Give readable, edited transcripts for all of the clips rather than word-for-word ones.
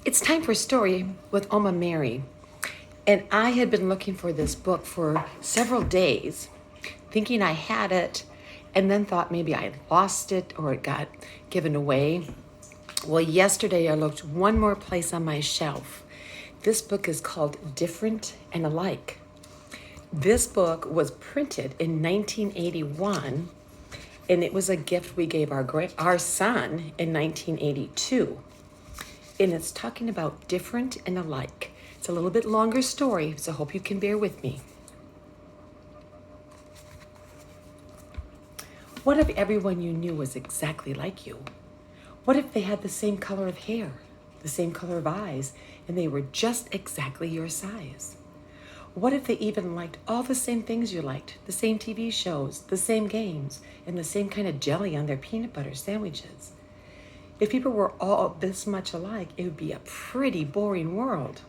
It's time for a story with Oma Mary. And I had been looking for this book for several days, thinking I had it, and then thought maybe I had lost it or it got given away. Well, yesterday I looked one more place on my shelf. This book is called Different and Alike. This book was printed in 1981, and it was a gift we gave our son in 1982. And it's talking about different and alike. It's a little bit longer story, so I hope you can bear with me. What if everyone you knew was exactly like you? What if they had the same color of hair, the same color of eyes, and they were just exactly your size? What if they even liked all the same things you liked, the same TV shows, the same games, and the same kind of jelly on their peanut butter sandwiches? If people were all this much alike, it would be a pretty boring world.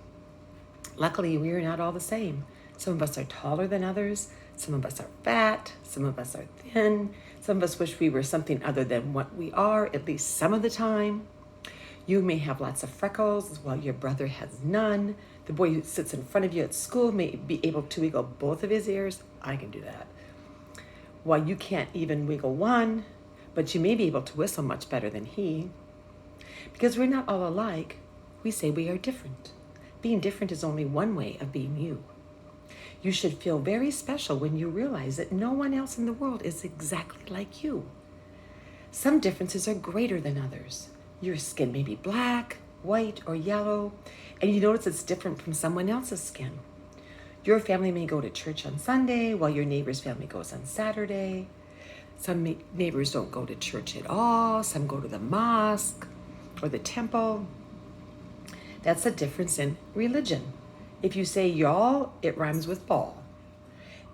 Luckily, we are not all the same. Some of us are taller than others. Some of us are fat. Some of us are thin. Some of us wish we were something other than what we are, at least some of the time. You may have lots of freckles while your brother has none. The boy who sits in front of you at school may be able to wiggle both of his ears. I can do that. While you can't even wiggle one, but you may be able to whistle much better than he. Because we're not all alike, we say we are different. Being different is only one way of being you. You should feel very special when you realize that no one else in the world is exactly like you. Some differences are greater than others. Your skin may be black, white, or yellow, and you notice it's different from someone else's skin. Your family may go to church on Sunday while your neighbor's family goes on Saturday. Some neighbors don't go to church at all. Some go to the mosque or the temple. That's a difference in religion. If you say y'all, it rhymes with ball.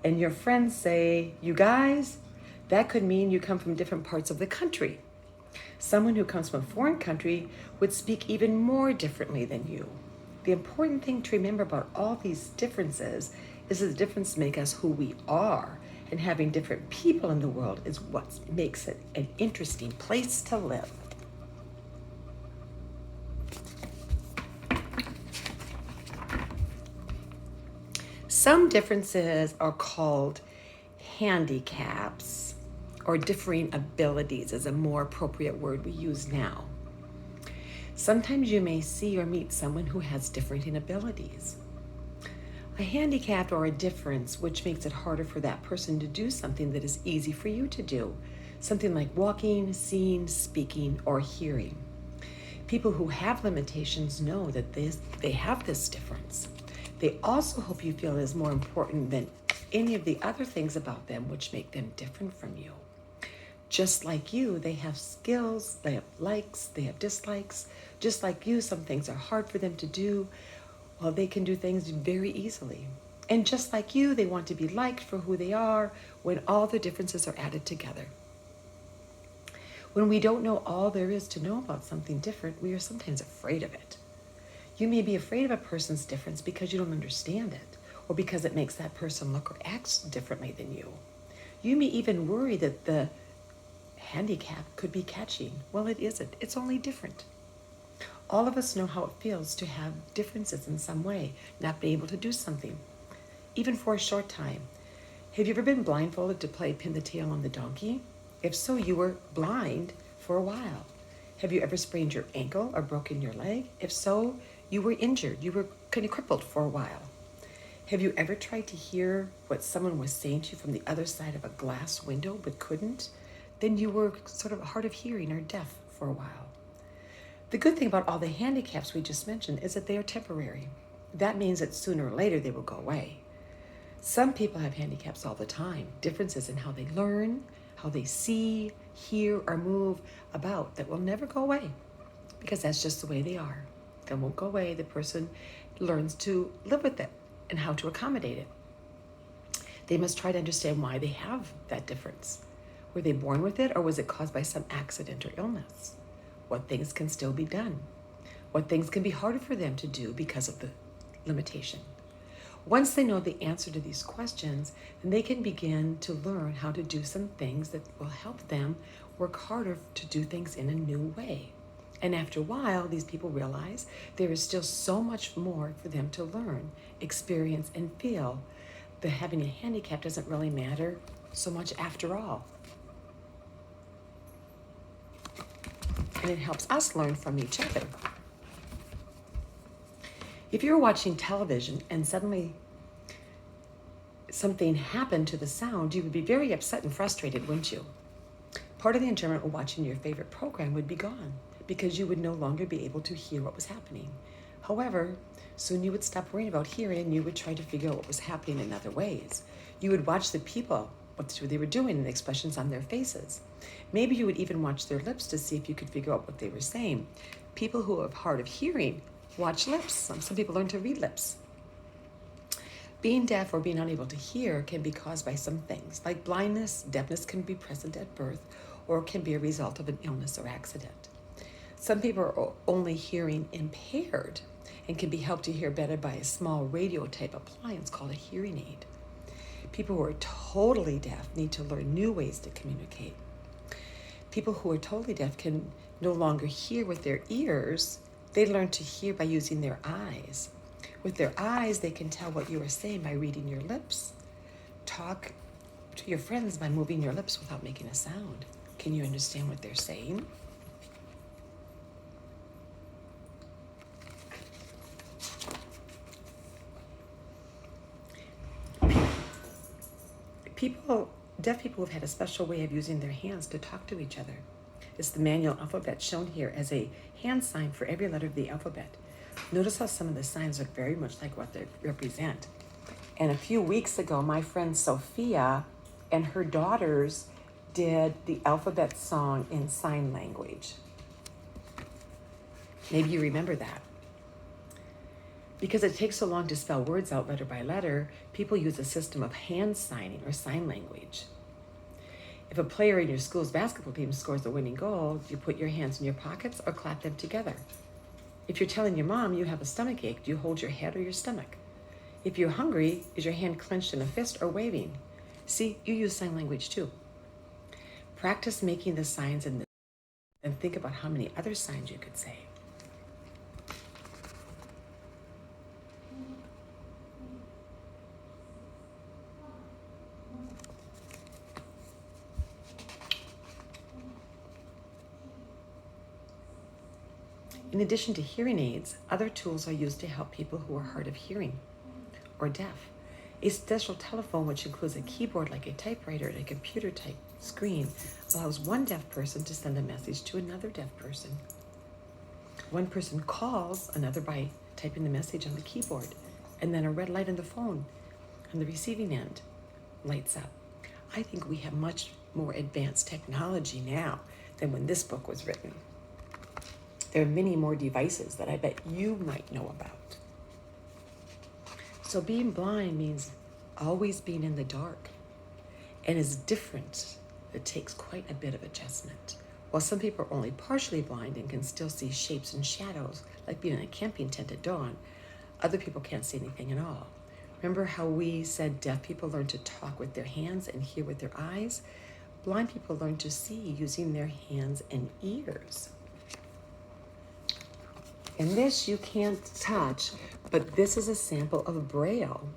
And your friends say you guys, that could mean you come from different parts of the country. Someone who comes from a foreign country would speak even more differently than you. The important thing to remember about all these differences is that the differences make us who we are. And having different people in the world is what makes it an interesting place to live. Some differences are called handicaps, or differing abilities is a more appropriate word we use now. Sometimes you may see or meet someone who has differing abilities. A handicap or a difference which makes it harder for that person to do something that is easy for you to do, something like walking, seeing, speaking, or hearing. People who have limitations know that they have this difference. They also hope you feel it is more important than any of the other things about them which make them different from you. Just like you, they have skills, they have likes, they have dislikes. Just like you, some things are hard for them to do, while they can do things very easily. And just like you, they want to be liked for who they are when all the differences are added together. When we don't know all there is to know about something different, we are sometimes afraid of it. You may be afraid of a person's difference because you don't understand it, or because it makes that person look or act differently than you. You may even worry that the handicap could be catching. Well, it isn't. It's only different. All of us know how it feels to have differences in some way, not be able to do something, even for a short time. Have you ever been blindfolded to play pin the tail on the donkey? If so, you were blind for a while. Have you ever sprained your ankle or broken your leg? If so, you were injured. You were kind of crippled for a while. Have you ever tried to hear what someone was saying to you from the other side of a glass window but couldn't? Then you were sort of hard of hearing or deaf for a while. The good thing about all the handicaps we just mentioned is that they are temporary. That means that sooner or later they will go away. Some people have handicaps all the time, differences in how they learn, how they see, hear, or move about that will never go away because that's just the way they are. They won't go away. The person learns to live with it and how to accommodate it. They must try to understand why they have that difference. Were they born with it, or was it caused by some accident or illness? What things can still be done? What things can be harder for them to do because of the limitation? Once they know the answer to these questions, then they can begin to learn how to do some things that will help them work harder to do things in a new way. And after a while, these people realize there is still so much more for them to learn, experience, and feel that having a handicap doesn't really matter so much after all. And it helps us learn from each other. If you're watching television and suddenly something happened to the sound, you would be very upset and frustrated, wouldn't you? Part of the enjoyment of watching your favorite program would be gone because you would no longer be able to hear what was happening. However, soon you would stop worrying about hearing and you would try to figure out what was happening in other ways. You would watch the people, what they were doing, and the expressions on their faces. Maybe you would even watch their lips to see if you could figure out what they were saying. People who have hard of hearing watch lips. Some people learn to read lips. Being deaf or being unable to hear can be caused by some things, like blindness. Deafness can be present at birth or can be a result of an illness or accident. Some people are only hearing impaired and can be helped to hear better by a small radio-type appliance called a hearing aid. People who are totally deaf need to learn new ways to communicate. People who are totally deaf can no longer hear with their ears. They learn to hear by using their eyes. With their eyes, they can tell what you are saying by reading your lips. Talk to your friends by moving your lips without making a sound. Can you understand what they're saying? Deaf people have had a special way of using their hands to talk to each other. It's the manual alphabet shown here as a hand sign for every letter of the alphabet. Notice how some of the signs look very much like what they represent. And a few weeks ago, my friend Sophia and her daughters did the alphabet song in sign language. Maybe you remember that. Because it takes so long to spell words out letter by letter, people use a system of hand signing or sign language. If a player in your school's basketball team scores a winning goal, do you put your hands in your pockets or clap them together? If you're telling your mom you have a stomach ache, do you hold your head or your stomach? If you're hungry, is your hand clenched in a fist or waving? See, you use sign language too. Practice making the signs and think about how many other signs you could say. In addition to hearing aids, other tools are used to help people who are hard of hearing or deaf. A special telephone, which includes a keyboard like a typewriter and a computer-type screen, allows one deaf person to send a message to another deaf person. One person calls another by typing the message on the keyboard, and then a red light on the phone on the receiving end lights up. I think we have much more advanced technology now than when this book was written. There are many more devices that I bet you might know about. So being blind means always being in the dark and is different. It takes quite a bit of adjustment. While some people are only partially blind and can still see shapes and shadows, like being in a camping tent at dawn, other people can't see anything at all. Remember how we said deaf people learn to talk with their hands and hear with their eyes? Blind people learn to see using their hands and ears. And this you can't touch, but this is a sample of Braille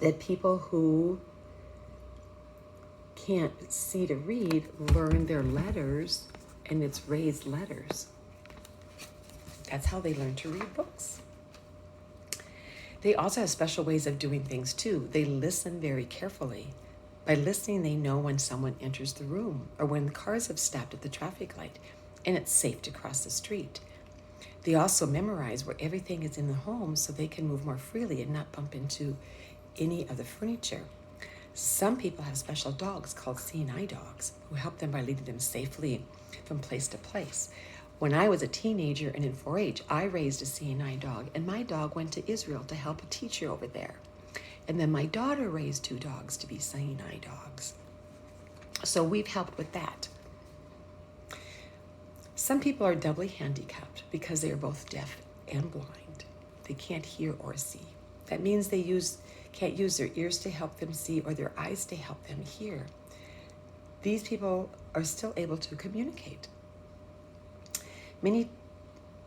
that people who can't see to read learn their letters, and it's raised letters. That's how they learn to read books. They also have special ways of doing things too. They listen very carefully. By listening, they know when someone enters the room or when the cars have stopped at the traffic light and it's safe to cross the street. They also memorize where everything is in the home so they can move more freely and not bump into any of the furniture. Some people have special dogs called seeing eye dogs who help them by leading them safely from place to place. When I was a teenager and in 4-H, I raised a seeing eye dog, and my dog went to Israel to help a teacher over there. And then my daughter raised 2 dogs to be seeing eye dogs. So we've helped with that. Some people are doubly handicapped because they are both deaf and blind. They can't hear or see. That means they can't use their ears to help them see or their eyes to help them hear. These people are still able to communicate. Many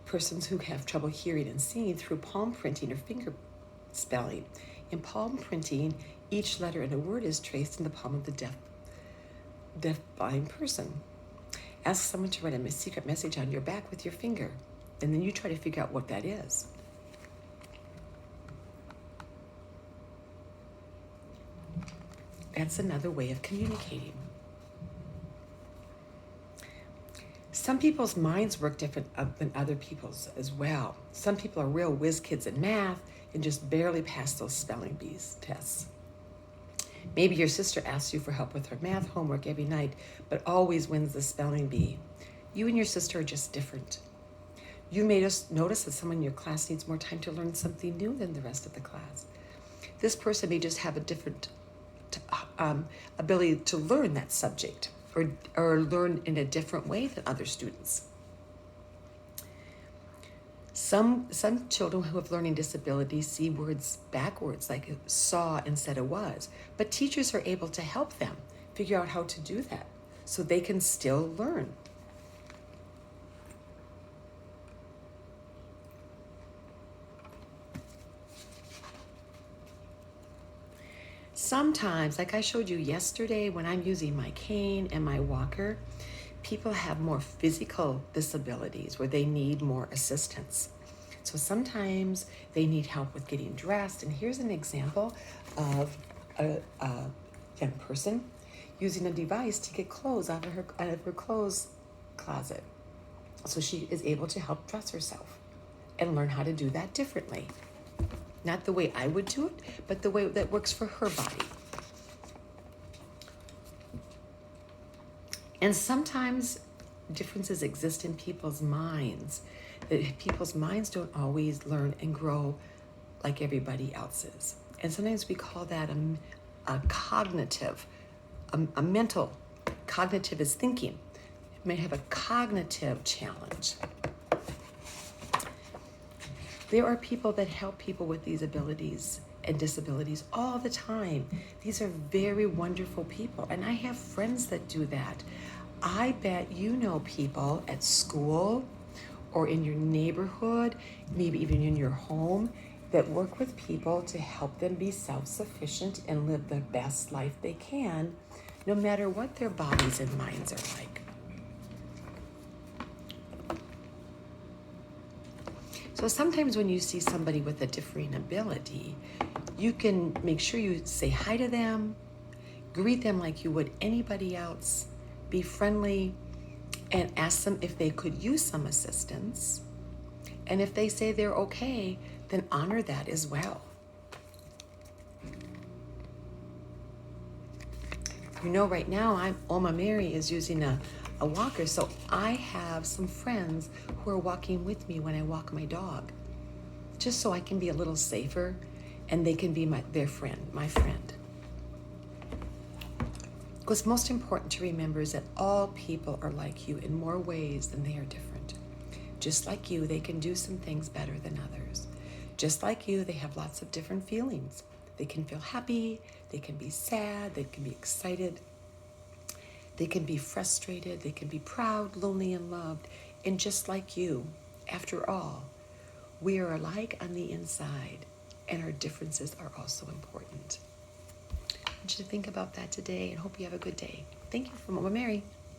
persons who have trouble hearing and seeing through palm printing or finger spelling. In palm printing, each letter in a word is traced in the palm of the deaf-blind person. Ask someone to write a secret message on your back with your finger, and then you try to figure out what that is. That's another way of communicating. Some people's minds work different than other people's as well. Some people are real whiz kids in math and just barely pass those spelling bee tests. Maybe your sister asks you for help with her math homework every night, but always wins the spelling bee. You and your sister are just different. You may just notice that someone in your class needs more time to learn something new than the rest of the class. This person may just have a different ability to learn that subject or learn in a different way than other students. Some children who have learning disabilities see words backwards, like saw instead of was, but teachers are able to help them figure out how to do that so they can still learn. Sometimes, like I showed you yesterday, when I'm using my cane and my walker, people have more physical disabilities where they need more assistance. So sometimes they need help with getting dressed. And here's an example of a young person using a device to get clothes out of her clothes closet. So she is able to help dress herself and learn how to do that differently. Not the way I would do it, but the way that works for her body. And sometimes differences exist in people's minds. That people's minds don't always learn and grow like everybody else's. And sometimes we call that a cognitive, a mental. Cognitive is thinking. It may have a cognitive challenge. There are people that help people with these abilities and disabilities all the time. These are very wonderful people, and I have friends that do that. I bet you know people at school or in your neighborhood, maybe even in your home, that work with people to help them be self-sufficient and live the best life they can, no matter what their bodies and minds are like. So sometimes when you see somebody with a differing ability, you can make sure you say hi to them, greet them like you would anybody else, be friendly, and ask them if they could use some assistance. And if they say they're okay, then honor that as well. You know, right now, Oma Mary is using a walker, so I have some friends who are walking with me when I walk my dog, just so I can be a little safer and they can be my friend. What's most important to remember is that all people are like you in more ways than they are different. Just like you, they can do some things better than others. Just like you, they have lots of different feelings. They can feel happy, they can be sad, they can be excited, they can be frustrated, they can be proud, lonely, and loved. And just like you, after all, we are alike on the inside, and our differences are also important. I want you to think about that today and hope you have a good day. Thank you from Mama Mary.